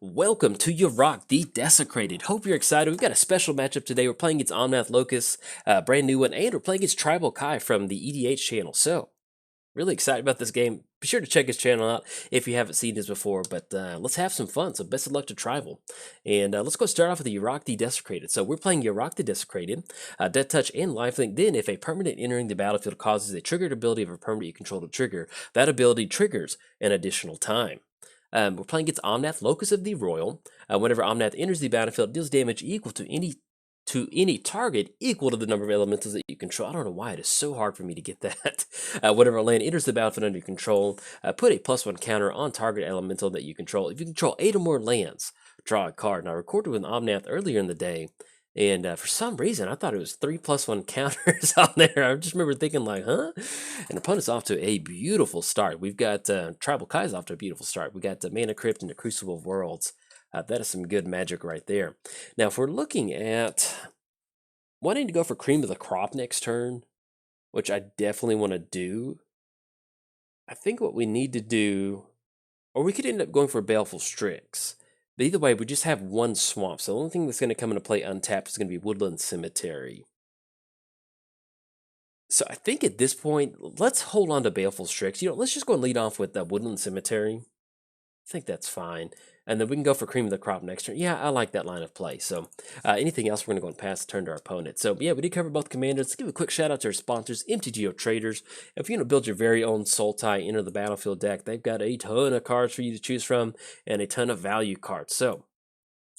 Welcome to Yarok, the Desecrated. Hope you're excited. We've got a special matchup today. We're playing against Omnath Locus, brand new one, and we're playing against Tribal Kai from the EDH channel. So, really excited about this game. Be sure to check his channel out if you haven't seen this before, but let's have some fun. So, best of luck to Tribal. And let's go start off with the Yarok the Desecrated. So, we're playing Yarok the Desecrated, Death Touch, and Lifelink. Then, if a permanent entering the battlefield causes a triggered ability of a permanent you control to trigger, that ability triggers an additional time. We're playing against Omnath, Locus of the Roil. Whenever Omnath enters the battlefield, it deals damage equal to any target equal to the number of elementals that you control. I don't know why it is so hard for me to get that. Whenever a land enters the battlefield under your control, put a +1 counter on target elemental that you control. If you control 8 or more lands, draw a card. Now, I recorded with Omnath earlier in the day, and for some reason, I thought it was 3 +1 counters on there. I just remember thinking like, huh? And opponent's off to a beautiful start. We've got Tribal Kai's off to a beautiful start. We got the Mana Crypt and the Crucible of Worlds. That is some good magic right there. Now, if we're looking at wanting to go for Cream of the Crop next turn, which I definitely want to do, I think what we need to do, or we could end up going for Baleful Strix. But either way, we just have one swamp. So the only thing that's going to come into play untapped is going to be Woodland Cemetery. So I think at this point, let's hold on to Baleful Strix. Let's just go and lead off with the Woodland Cemetery. I think that's fine. And then we can go for Cream of the Crop next turn. Yeah, I like that line of play. So anything else, we're going to go and pass the turn to our opponent. So yeah, we did cover both commanders. Let's give a quick shout out to our sponsors, MTGOTraders. If you want to build your very own Sultai Enter the Battlefield deck, they've got a ton of cards for you to choose from and a ton of value cards. So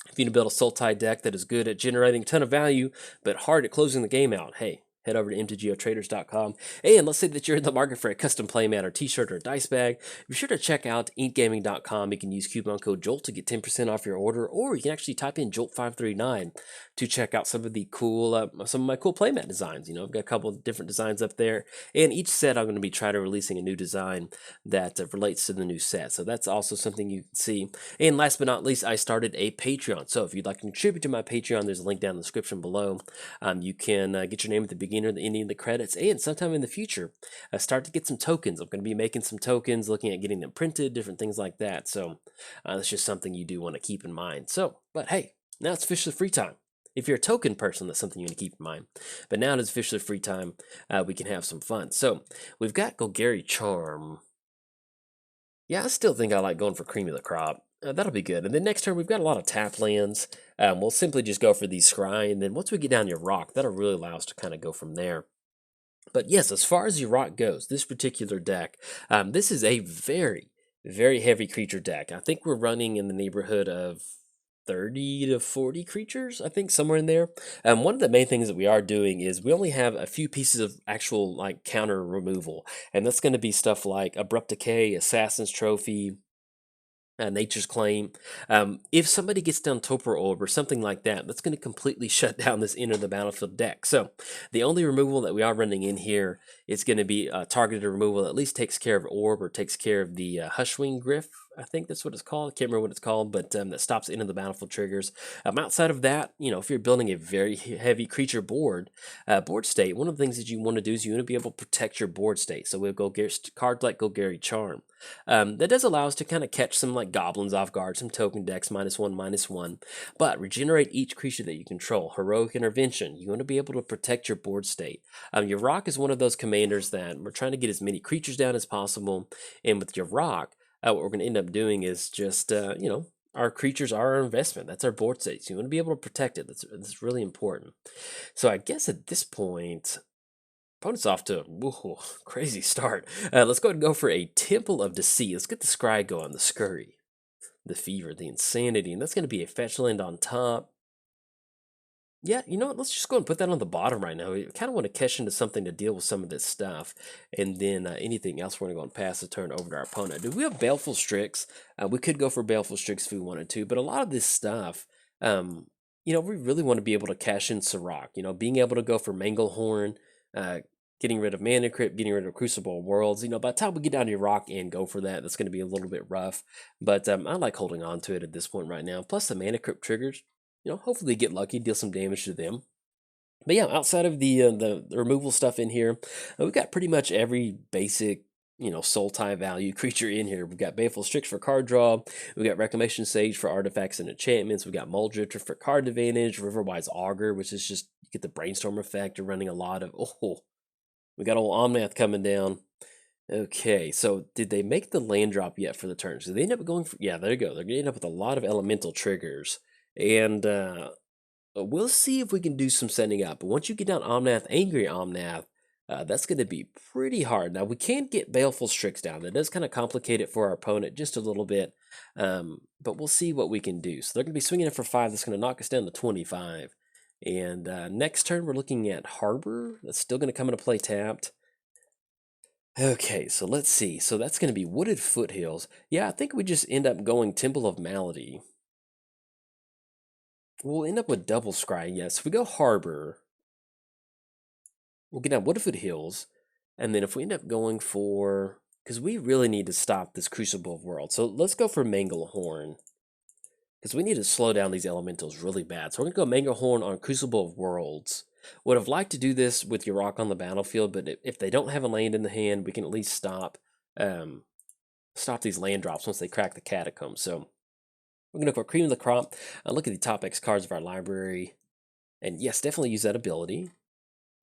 if you want to build a Sultai deck that is good at generating a ton of value, but hard at closing the game out, hey, head over to MTGOTraders.com. And let's say that you're in the market for a custom playmat or t-shirt or a dice bag. Be sure to check out inkgaming.com. You can use coupon code JOLT to get 10% off your order, or you can actually type in JOLT539 to check out some of the cool, some of my cool playmat designs. I've got a couple of different designs up there, and each set I'm going to be trying to releasing a new design that relates to the new set. So that's also something you can see. And last but not least, I started a Patreon. So if you'd like to contribute to my Patreon, there's a link down in the description below. You can get your name at the beginning or the ending of the credits, and sometime in the future, start to get some tokens. I'm going to be making some tokens, looking at getting them printed, different things like that. So that's just something you do want to keep in mind. So, but hey, now it's officially free time. If you're a token person, that's something you want to keep in mind. But now it is officially free time. We can have some fun. So we've got Golgari Charm. Yeah, I still think I like going for Cream of the Crop. That'll be good. And then next turn, we've got a lot of tap lands. We'll simply just go for the Scry, and then once we get down your Rock, that'll really allow us to kind of go from there. But yes, as far as your Rock goes, this particular deck, this is a very, very heavy creature deck. I think we're running in the neighborhood of 30 to 40 creatures, I think, somewhere in there. One of the main things that we are doing is we only have a few pieces of actual like counter removal, and that's going to be stuff like Abrupt Decay, Assassin's Trophy, Nature's Claim. If somebody gets down Topper Orb or something like that, that's going to completely shut down this Enter the Battlefield deck. So the only removal that we are running in here is going to be targeted removal that at least takes care of Orb or takes care of the Hushwing Griff. I think that's what it's called. I can't remember what it's called, but that stops Enter the Battlefield triggers. Outside of that, if you're building a very heavy creature board state, one of the things that you want to do is you want to be able to protect your board state. So we'll go cards like Golgari Charm. That does allow us to kind of catch some like goblins off guard, some token decks, -1/-1, but regenerate each creature that you control. Heroic Intervention, you want to be able to protect your board state. Your Rock is one of those commanders that we're trying to get as many creatures down as possible, and with your Rock, what we're going to end up doing is just, our creatures are our investment. That's our board state. So you want to be able to protect it. That's really important. So I guess at this point, opponent's off to a crazy start. Let's go ahead and go for a Temple of Deceit. Let's get the Scry going, the Scurry, the Fever, the Insanity, and that's going to be a fetch land on top. Yeah, you know what? Let's just go and put that on the bottom right now. We kind of want to cash into something to deal with some of this stuff. And then anything else, we're going to go and pass the turn over to our opponent. Do we have Baleful Strix? We could go for Baleful Strix if we wanted to. But a lot of this stuff, we really want to be able to cash in Sirach. Being able to go for Manglehorn, getting rid of Mana Crypt, getting rid of Crucible of Worlds. By the time we get down to your Rock and go for that, that's going to be a little bit rough. But I like holding on to it at this point right now. Plus the Mana Crypt triggers. Hopefully get lucky, deal some damage to them. But yeah, outside of the removal stuff in here, we've got pretty much every basic soul tie value creature in here. We've got Baleful Strix for card draw. We got Reclamation Sage for artifacts and enchantments. We got Mull Drifter for card advantage. Riverwise Augur, which is just you get the brainstorm effect. You're running a lot of we got old Omnath coming down. Okay, so did they make the land drop yet for the turn? So they end up going for, yeah, there you go. They're gonna end up with a lot of elemental triggers. And we'll see if we can do some setting up. But once you get down Omnath, Angry Omnath, that's going to be pretty hard. Now, we can get Baleful Strix down. That does kind of complicate it for our opponent just a little bit. But we'll see what we can do. So they're going to be swinging it for 5. That's going to knock us down to 25. And next turn, we're looking at Harbor. That's still going to come into play tapped. Okay, so let's see. So that's going to be Wooded Foothills. Yeah, I think we just end up going Temple of Malady. We'll end up with double scry. Yes, if we go Harbor, we'll get down Wooded Hills, and then if we end up going for, because we really need to stop this Crucible of Worlds, so let's go for Manglehorn, because we need to slow down these elementals really bad. So we're going to go Manglehorn on Crucible of Worlds. Would have liked to do this with Yarok on the battlefield, but if they don't have a land in the hand, we can at least stop these land drops once they crack the Catacombs. So we're going to go for Cream of the Crop. Look at the top X cards of our library. And yes, definitely use that ability.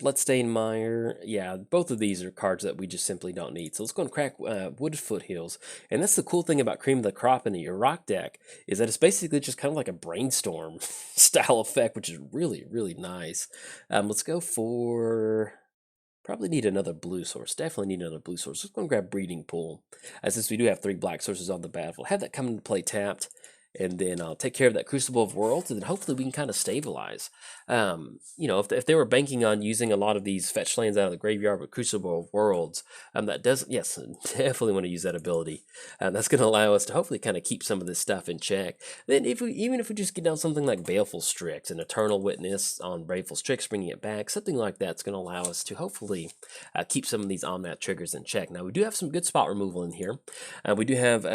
Bloodstained Mire. Yeah, both of these are cards that we just simply don't need. So let's go and crack Wooded Foothills. And that's the cool thing about Cream of the Crop in the Yarok deck, is that it's basically just kind of like a brainstorm style effect, which is really, really nice. Let's go for... Probably need another blue source. Definitely need another blue source. Let's go and grab Breeding Pool. Since we do have 3 black sources on the battlefield, have that come into play tapped. And then I'll take care of that Crucible of Worlds, and then hopefully we can kind of stabilize. If they were banking on using a lot of these fetch lands out of the graveyard with Crucible of Worlds, that does, yes, definitely want to use that ability. That's going to allow us to hopefully kind of keep some of this stuff in check. Then even if we just get down something like Baleful Strix, an Eternal Witness on Baleful Strix, bringing it back, something like that's going to allow us to hopefully keep some of these Omnath triggers in check. Now, we do have some good spot removal in here. We do have...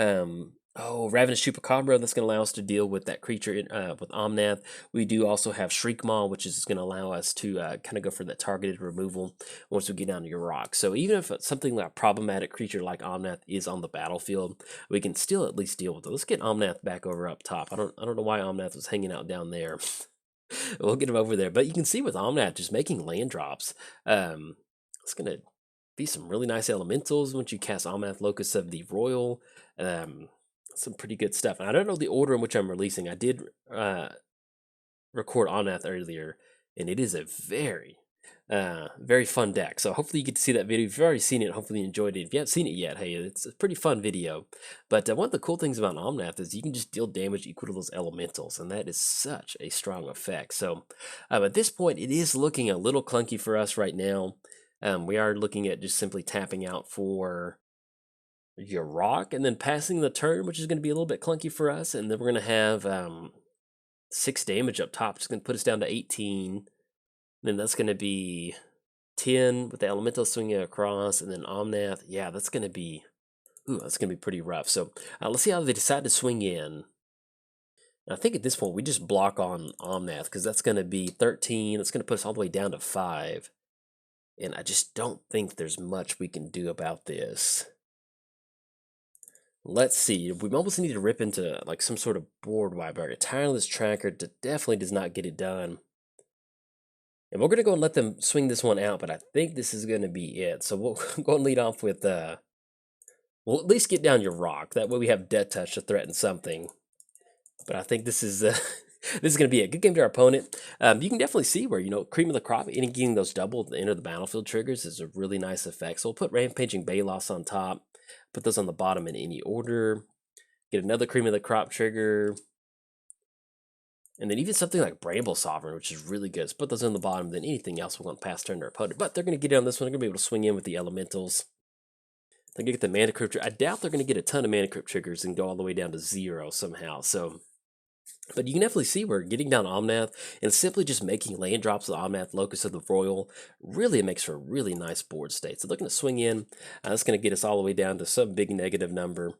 Ravenous Chupacabra, that's going to allow us to deal with that creature with Omnath. We do also have Shriekmaw, which is going to allow us to kind of go for that targeted removal once we get down to Yarok. So even if something like a problematic creature like Omnath is on the battlefield, we can still at least deal with it. Let's get Omnath back over up top. I don't know why Omnath was hanging out down there. We'll get him over there. But you can see with Omnath just making land drops, it's going to be some really nice elementals once you cast Omnath, Locus of the Roil. Some pretty good stuff. And I don't know the order in which I'm releasing. I did record Omnath earlier, and it is a very, very fun deck. So hopefully you get to see that video. If you've already seen it, hopefully you enjoyed it. If you haven't seen it yet, hey, it's a pretty fun video. But one of the cool things about Omnath is you can just deal damage equal to those elementals, and that is such a strong effect. So at this point, it is looking a little clunky for us right now. We are looking at just simply tapping out for Yarok and then passing the turn, which is going to be a little bit clunky for us. And then we're going to have 6 damage up top, just going to put us down to 18. And then that's going to be 10 with the elemental swinging across, and then Omnath. Yeah, that's going to be pretty rough. So let's see how they decide to swing in. And I think at this point we just block on Omnath, because that's going to be 13. It's going to put us all the way down to 5. And I just don't think there's much we can do about this. Let's see. We almost need to rip into like some sort of board wipe. A Tireless Tracker definitely does not get it done. And we're going to go and let them swing this one out, but I think this is going to be it. So we'll go and lead off with, we'll at least get down Yarok. That way we have Death Touch to threaten something. But I think this is this is going to be a good game to our opponent. You can definitely see where, Cream of the Crop, getting those double at the end of the battlefield triggers is a really nice effect. So we'll put Rampaging Balos on top. Put those on the bottom in any order. Get another Cream of the Crop trigger. And then even something like Bramble Sovereign, which is really good. So put those on the bottom, then anything else we're going to pass turn to our opponent. But they're going to get on this one. They're going to be able to swing in with the elementals. They're going to get the Mana Crypt. I doubt they're going to get a ton of Mana Crypt triggers and go all the way down to 0 somehow. But you can definitely see we're getting down Omnath and simply just making land drops with Omnath, Locus of the Roil. Really, it makes for a really nice board state. So they're going to swing in. That's going to get us all the way down to some big negative number.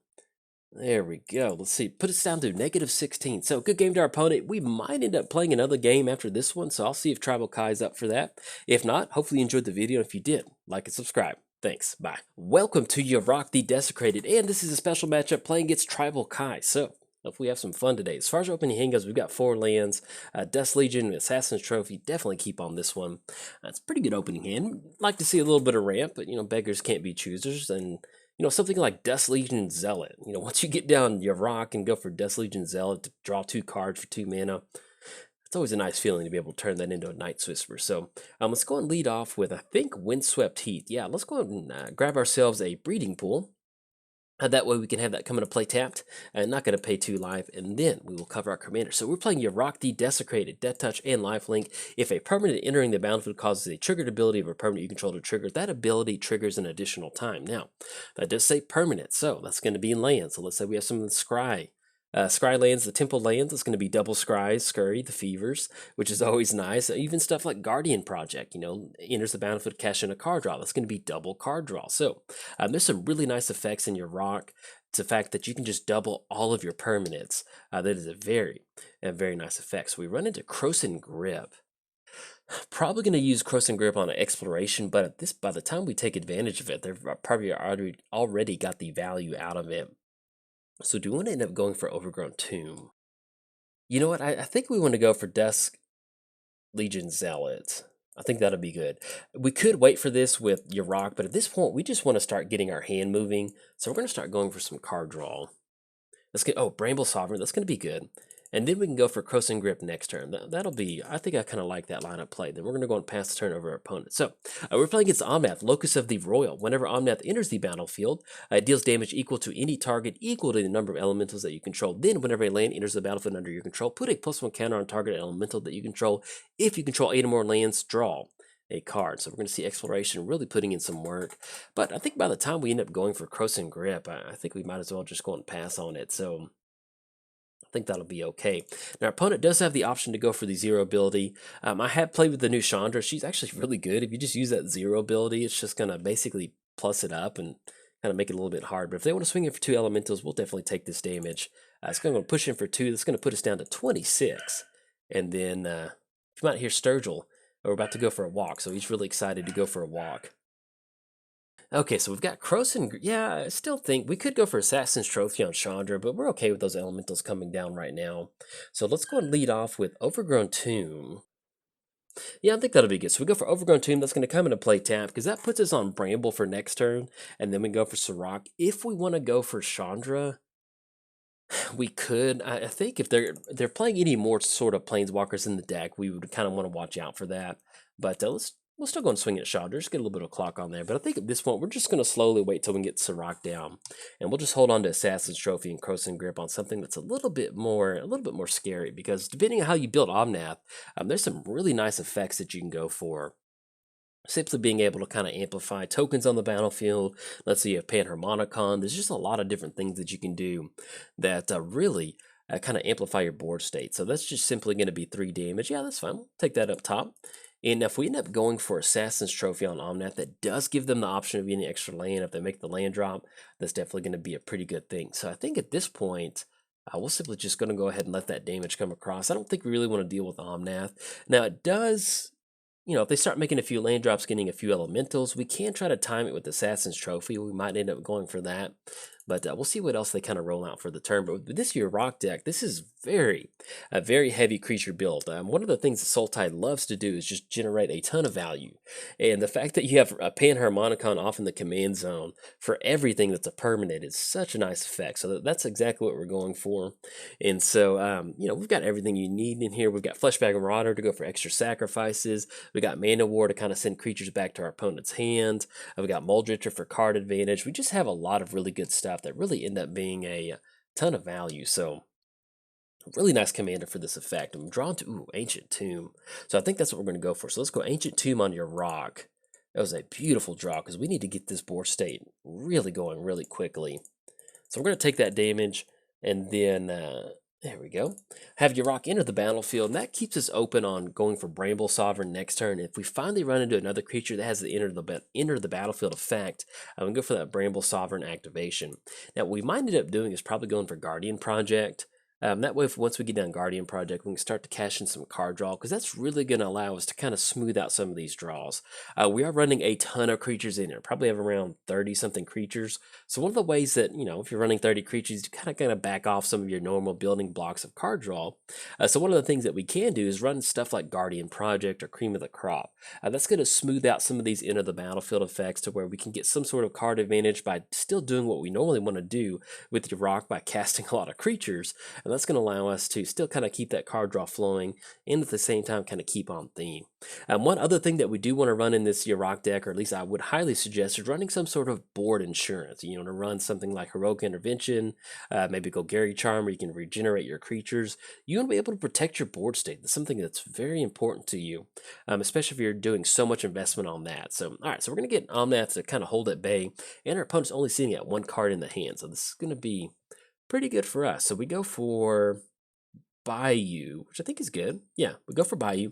There we go. Let's see. Put us down to -16. So good game to our opponent. We might end up playing another game after this one. So I'll see if Tribal Kai's up for that. If not, hopefully you enjoyed the video. If you did, like and subscribe. Thanks, bye. Welcome to Yarok the Desecrated, and this is a special matchup playing against Tribal Kai. So, hopefully we have some fun today. As far as our opening hand goes, we've got 4 lands, Dust Legion, Assassin's Trophy. Definitely keep on this one. It's a pretty good opening hand. Like to see a little bit of ramp, but beggars can't be choosers, and something like Dust Legion Zealot. Once you get down Yarok and go for Dust Legion Zealot to draw 2 cards for 2 mana, it's always a nice feeling to be able to turn that into a Night's Whisper. So let's go and lead off with, I think, Windswept Heath. Yeah, let's go ahead and grab ourselves a Breeding Pool. That way we can have that come into play tapped, and not going to pay 2 life, and then we will cover our commander. So we're playing Yarok the Desecrated, Death Touch, and Lifelink. If a permanent entering the battlefield causes a triggered ability of a permanent you control to trigger, that ability triggers an additional time. Now, that does say permanent, so that's going to be in land. So let's say we have some of the Scry. Scry lands, the Temple lands, it's going to be double Scries, Scurry, the Fevers, which is always nice. Even stuff like Guardian Project, enters the battlefield, cash in a card draw. That's going to be double card draw. So there's some really nice effects in Yarok. It's the fact that you can just double all of your permanents. That is a very nice effect. So we run into Krosan Grip. Probably going to use Krosan Grip on an exploration, but by the time we take advantage of it, they've probably already got the value out of it. So do we want to end up going for Overgrown Tomb? You know what? I think we want to go for Dust Legion Zealot. I think that'll be good. We could wait for this with Yarok, but at this point, we just want to start getting our hand moving. So we're going to start going for some card draw. Let's get, Bramble Sovereign. That's going to be good. And then we can go for Krosan Grip next turn. That'll be, I think I kind of like that lineup play. Then we're going to go and pass the turn over our opponent. So we're playing against Omnath, Locus of the Roil. Whenever Omnath enters the battlefield, it deals damage equal to any target equal to the number of elementals that you control. Then whenever a land enters the battlefield under your control, put a +1 counter on target elemental that you control. If you control 8 or more lands, draw a card. So we're going to see Exploration really putting in some work. But I think by the time we end up going for Krosan Grip, I think we might as well just go and pass on it. So I think that'll be okay. Now, our opponent does have the option to go for the 0 ability. I have played with the new Chandra. She's actually really good. If you just use that 0 ability, it's just going to basically plus it up and kind of make it a little bit hard. But if they want to swing in for 2 elementals, we'll definitely take this damage. It's going to push in for 2. That's going to put us down to 26. And then you might hear Sturgill. We're about to go for a walk, so he's really excited to go for a walk. Okay, so we've got Krosan. Yeah, I still think we could go for Assassin's Trophy on Chandra, but we're okay with those elementals coming down right now. So let's go and lead off with Overgrown Tomb. Yeah, I think that'll be good. So we go for Overgrown Tomb. That's going to come into play tap, because that puts us on Bramble for next turn, and then we go for Sirach. If we want to go for Chandra, we could. I think if they're playing any more sort of Planeswalkers in the deck, we would kind of want to watch out for that. But we'll still go and swing at Chandra, just get a little bit of clock on there. But I think at this point, we're just going to slowly wait till we can get Sirach down. And we'll just hold on to Assassin's Trophy and Krosan Grip on something that's a little bit more scary. Because depending on how you build Omnath, there's some really nice effects that you can go for. Simply being able to kind of amplify tokens on the battlefield. Let's say you have Panharmonicon. There's just a lot of different things that you can do that really kind of amplify your board state. So that's just simply going to be 3 damage. Yeah, that's fine. We'll take that up top. And if we end up going for Assassin's Trophy on Omnath, that does give them the option of getting extra land. If they make the land drop, that's definitely going to be a pretty good thing. So I think at this point, we're simply just going to go ahead and let that damage come across. I don't think we really want to deal with Omnath. Now, it does, if they start making a few land drops, getting a few elementals, we can try to time it with Assassin's Trophy. We might end up going for that. But we'll see what else they kind of roll out for the turn. But with this Yarok deck, this is a very heavy creature build. One of the things that Sultai loves to do is just generate a ton of value. And the fact that you have a Panharmonicon off in the command zone for everything that's a permanent is such a nice effect. So that's exactly what we're going for. And so, we've got everything you need in here. We've got Fleshbag Marauder to go for extra sacrifices. We got Mana War to kind of send creatures back to our opponent's hand. We've got Muldritcher for card advantage. We just have a lot of really good stuff that really end up being a ton of value. So really nice commander for this effect. I'm drawn to Ancient Tomb. So I think that's what we're going to go for. So let's go Ancient Tomb on Yarok. That was a beautiful draw because we need to get this board state really going really quickly. So we're going to take that damage and then there we go. Have Yarok enter the battlefield, and that keeps us open on going for Bramble Sovereign next turn. If we finally run into another creature that has the enter the battlefield effect, I'm going to go for that Bramble Sovereign activation. Now, what we might end up doing is probably going for Guardian Project. That way, once we get done Guardian Project, we can start to cash in some card draw, because that's really going to allow us to kind of smooth out some of these draws. We are running a ton of creatures in here, probably have around 30-something creatures. So one of the ways that, if you're running 30 creatures, you kind of back off some of your normal building blocks of card draw. So one of the things that we can do is run stuff like Guardian Project or Cream of the Crop. That's going to smooth out some of these enter the battlefield effects to where we can get some sort of card advantage by still doing what we normally want to do with Yarok by casting a lot of creatures. And that's going to allow us to still kind of keep that card draw flowing and at the same time kind of keep on theme. One other thing that we do want to run in this Yarok deck, or at least I would highly suggest, is running some sort of board insurance. To run something like Heroic Intervention, maybe go Gary Charm, where you can regenerate your creatures. You want to be able to protect your board state. That's something that's very important to you, especially if you're doing so much investment on that. So, all right, so we're going to get Omnath to kind of hold at bay, and our opponent's only sitting at one card in the hand. So this is going to be pretty good for us. So we go for Bayou, which I think is good. Yeah, we go for Bayou.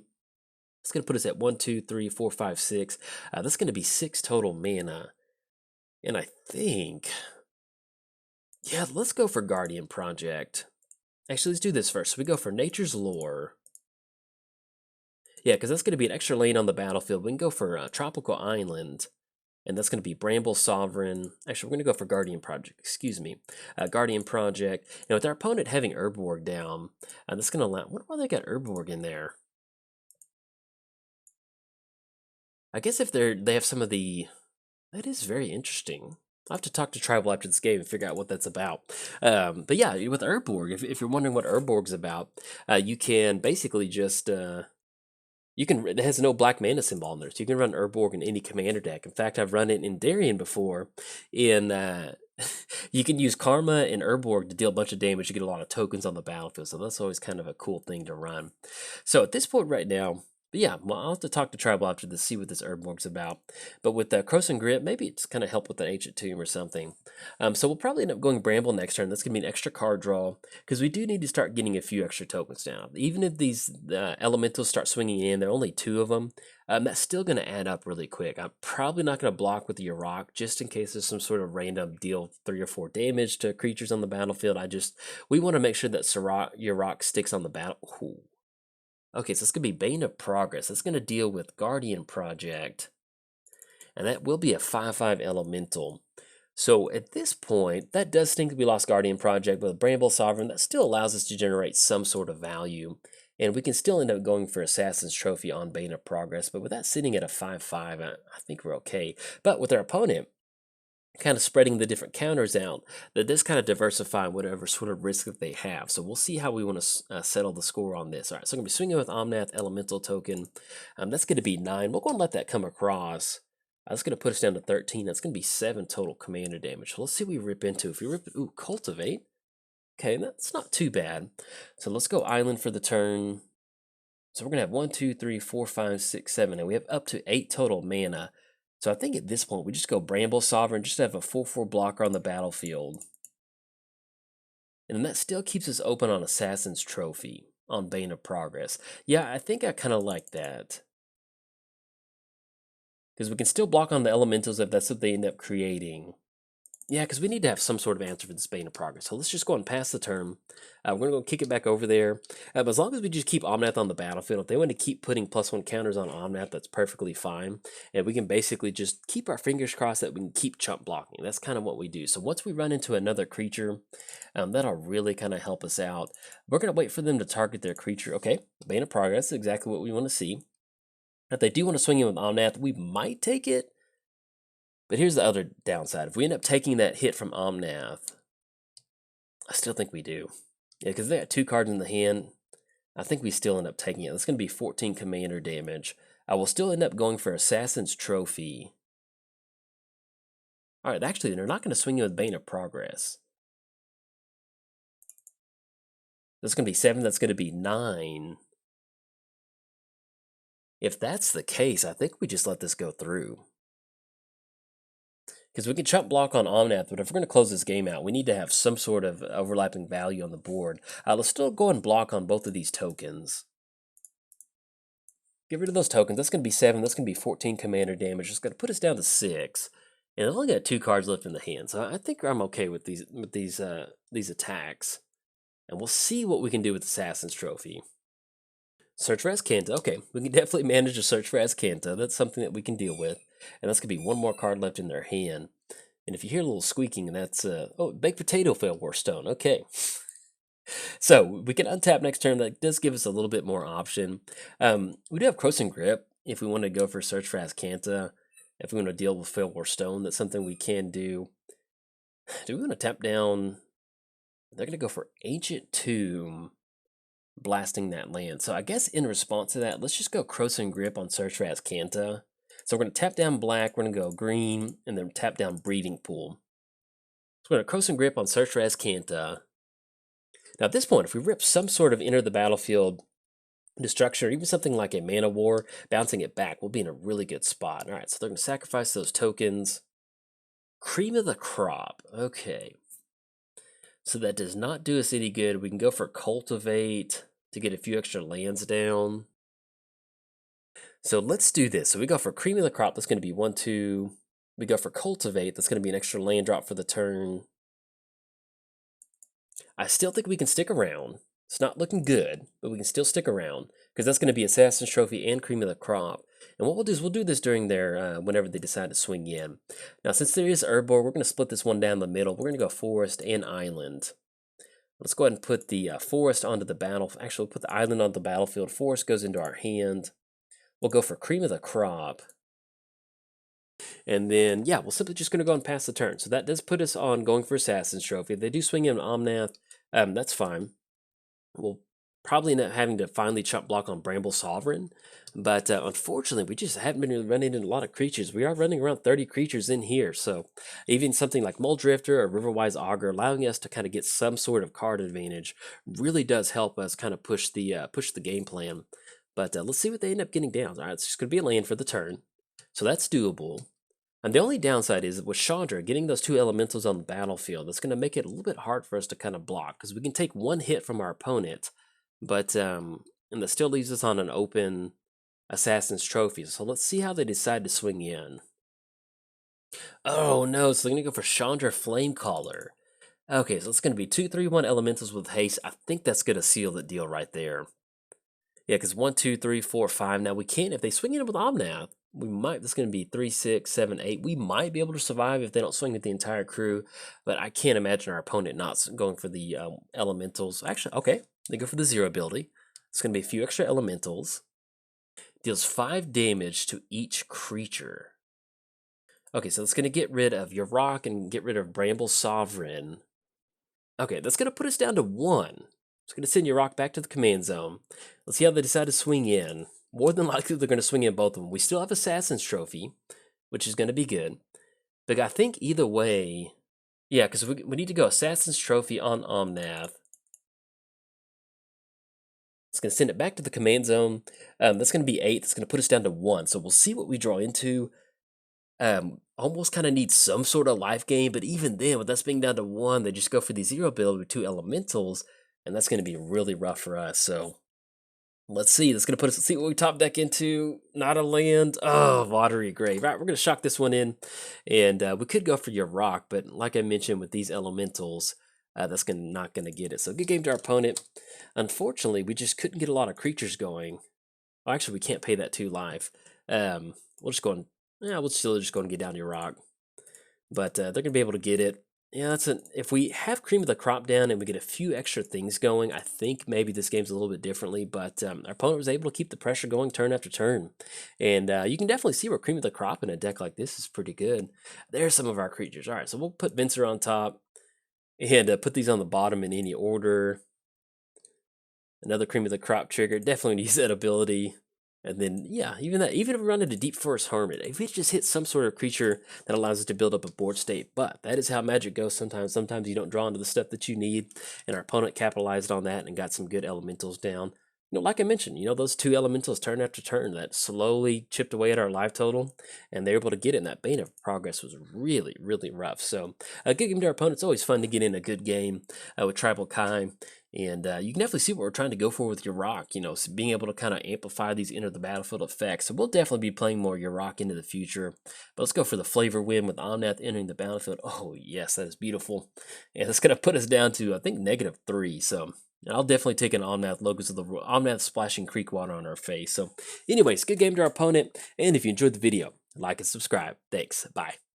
It's going to put us at 1, 2, 3, 4, 5, 6. That's going to be 6 total mana. And I think, yeah, let's go for Guardian Project. Actually, let's do this first. So we go for Nature's Lore. Yeah, because that's going to be an extra lane on the battlefield. We can go for Tropical Island. And that's going to be Bramble Sovereign. Actually, we're going to go for Guardian Project. Excuse me. Guardian Project. With our opponent having Urborg down, that's going to allow... Why they got Urborg in there? I guess if they have some of the... That is very interesting. I'll have to talk to Tribal after this game and figure out what that's about. But yeah, with Urborg, if you're wondering what Urborg's about, you can basically just... it has no black mana symbol in there, so you can run Urborg in any commander deck. In fact, I've run it in Darien before. You can use Karma and Urborg to deal a bunch of damage. You get a lot of tokens on the battlefield, so that's always kind of a cool thing to run. So at this point right now, but yeah, well, I'll have to talk to Tribal after to see what this Urborg's about. But with Cross and Grip, maybe it's kind of help with an Ancient Tomb or something. So we'll probably end up going Bramble next turn. That's going to be an extra card draw, because we do need to start getting a few extra tokens down. Even if these elementals start swinging in, there are only 2 of them, that's still going to add up really quick. I'm probably not going to block with the Yarok, just in case there's some sort of random deal 3 or 4 damage to creatures on the battlefield. We want to make sure that Yarok sticks on the battle. Ooh. Okay, so it's going to be Bane of Progress. That's going to deal with Guardian Project. And that will be a 5/5 elemental. So at this point, that does stink that we lost Guardian Project, but with Bramble Sovereign, that still allows us to generate some sort of value. And we can still end up going for Assassin's Trophy on Bane of Progress. But with that sitting at a 5/5, I think we're okay. But with our opponent, kind of spreading the different counters out, that does kind of diversify whatever sort of risk that they have. So we'll see how we want to settle the score on this. All right, so I'm going to be swinging with Omnath Elemental Token. That's going to be 9. We'll go and let that come across. That's going to put us down to 13. That's going to be 7 total commander damage. So let's see what we rip into. If we rip... Ooh, Cultivate. Okay, that's not too bad. So let's go Island for the turn. So we're going to have 1, 2, 3, 4, 5, 6, 7. And we have up to 8 total mana. So I think at this point, we just go Bramble Sovereign, just to have a 4/4 blocker on the battlefield. And then that still keeps us open on Assassin's Trophy, on Bane of Progress. Yeah, I think I kind of like that. Because we can still block on the elementals if that's what they end up creating. Yeah, because we need to have some sort of answer for this Bane of Progress. So let's just go and pass the turn. We're going to go kick it back over there. But as long as we just keep Omnath on the battlefield, if they want to keep putting +1 counters on Omnath, that's perfectly fine. And we can basically just keep our fingers crossed that we can keep chump blocking. That's kind of what we do. So once we run into another creature, that'll really kind of help us out. We're going to wait for them to target their creature. Okay, Bane of Progress is exactly what we want to see. If they do want to swing in with Omnath, we might take it. But here's the other downside. If we end up taking that hit from Omnath, I still think we do. Yeah, because they got 2 cards in the hand. I think we still end up taking it. That's going to be 14 commander damage. I will still end up going for Assassin's Trophy. All right, actually, they're not going to swing in with Bane of Progress. That's going to be 7. That's going to be 9. If that's the case, I think we just let this go through. Because we can chump block on Omnath, but if we're going to close this game out, we need to have some sort of overlapping value on the board. Let's still go and block on both of these tokens. Get rid of those tokens. That's going to be 7. That's going to be 14 commander damage. It's going to put us down to 6. And I've only got 2 cards left in the hand, so I think I'm okay with these attacks. and we'll see what we can do with Assassin's Trophy. Search for Azcanta. Okay, we can definitely manage to search for Azcanta. That's something that we can deal with. And that's going to be one more card left in their hand. And if you hear a little squeaking, that's, oh, Baked Potato Failware Stone. Okay. So we can untap next turn. That does give us a little bit more option. We do have Crossing Grip if we want to go for Search for Azcanta. If we want to deal with Failware Stone, that's something we can do. Do we want to tap down? They're going to go for Ancient Tomb, blasting that land. So I guess in response to that, let's just go Crossing Grip on Search for Azcanta. So we're going to tap down black, we're going to go green, and then tap down Breeding Pool. So we're going to Crossing Grip on Search for Azcanta. Now at this point, if we rip some sort of enter the battlefield destruction, or even something like a Mana War, bouncing it back, we'll be in a really good spot. All right, so they're going to sacrifice those tokens. Cream of the Crop. Okay. So that does not do us any good. We can go for Cultivate to get a few extra lands down. So let's do this. So we go for Cream of the Crop. That's going to be 1-2. We go for Cultivate. That's going to be an extra land drop for the turn. I still think we can stick around. It's not looking good, but we can still stick around because that's going to be Assassin's Trophy and Cream of the Crop. And what we'll do is we'll do this during their, whenever they decide to swing in. Now, since there is Herbivore, we're going to split this one down the middle. We're going to go Forest and Island. Let's go ahead and put the Forest onto the battle. Actually, we'll put the Island on the battlefield. Forest goes into our hand. We'll go for Cream of the Crop. And then, yeah, we're simply just going to go and pass the turn. So that does put us on going for Assassin's Trophy. If they do swing in Omnath, that's fine. We'll probably end up having to finally chump block on Bramble Sovereign. But unfortunately, we just haven't been running into a lot of creatures. We are running around 30 creatures in here. So even something like Muldrifter or Riverwise Augur, allowing us to kind of get some sort of card advantage, really does help us kind of push the game plan. But let's see what they end up getting down. All right, it's just going to be a land for the turn. So that's doable. And the only downside is with Chandra, getting those two elementals on the battlefield, that's going to make it a little bit hard for us to kind of block, because we can take one hit from our opponent, but and that still leaves us on an open Assassin's Trophy. So let's see how they decide to swing in. Oh no, so they're going to go for Chandra Flamecaller. Okay, so it's going to be 2/3/1 elementals with haste. I think that's going to seal the deal right there. Yeah, because 1, 2, 3, 4, 5. Now we can't, if they swing in with Omnath, we might, that's going to be 3, 6, 7, 8. We might be able to survive if they don't swing at the entire crew, but I can't imagine our opponent not going for the elementals. Actually, okay, they go for the 0 ability. It's going to be a few extra elementals. Deals 5 damage to each creature. Okay, so that's going to get rid of Yarok and get rid of Bramble Sovereign. Okay, that's going to put us down to 1. It's going to send Yarok back to the command zone. Let's see how they decide to swing in. More than likely, they're going to swing in both of them. We still have Assassin's Trophy, which is going to be good. But I think either way, yeah, because we need to go Assassin's Trophy on Omnath. It's going to send it back to the command zone. That's going to be 8. That's going to put us down to 1. So we'll see what we draw into. Almost kind of need some sort of life gain, but even then, with us being down to 1, they just go for the 0 build with 2 elementals, and that's going to be really rough for us. So let's see. That's going to put us, see what we top deck into. Not a land. Oh, Watery Grave. Right, we're going to shock this one in, and we could go for your rock, but like I mentioned with these elementals, that's not going to get it. So good game to our opponent. Unfortunately, we just couldn't get a lot of creatures going. Well, actually, we can't pay that 2 life. We'll just go and, yeah, we'll still just go and get down your rock. But they're going to be able to get it. Yeah, if we have Cream of the Crop down and we get a few extra things going, I think maybe this game's a little bit differently, but our opponent was able to keep the pressure going turn after turn. And you can definitely see where Cream of the Crop in a deck like this is pretty good. There's some of our creatures. All right, so we'll put Venser on top and put these on the bottom in any order. Another Cream of the Crop trigger. Definitely use that ability. And then, yeah, even if we run into Deep Forest Hermit, if we just hit some sort of creature that allows us to build up a board state. But that is how Magic goes sometimes. Sometimes you don't draw into the stuff that you need, and our opponent capitalized on that and got some good elementals down. Like I mentioned, those 2 elementals turn after turn that slowly chipped away at our life total, and they're able to get it, and that Bane of Progress was really, really rough. So a good game to our opponent. It's always fun to get in a good game with Tribal Kai. And you can definitely see what we're trying to go for with Yarok, being able to kind of amplify these enter the battlefield effects. So we'll definitely be playing more Yarok into the future. But let's go for the flavor win with Omnath entering the battlefield. Oh, yes, that is beautiful. And it's going to put us down to, I think, -3. So I'll definitely take an Omnath Locus of the Omnath splashing creek water on our face. So anyways, good game to our opponent. And if you enjoyed the video, like and subscribe. Thanks. Bye.